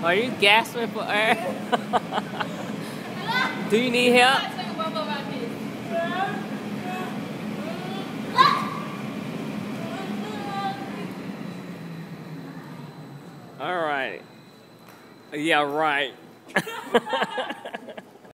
Are you gasping for air? Do you need help? All right. Yeah, right.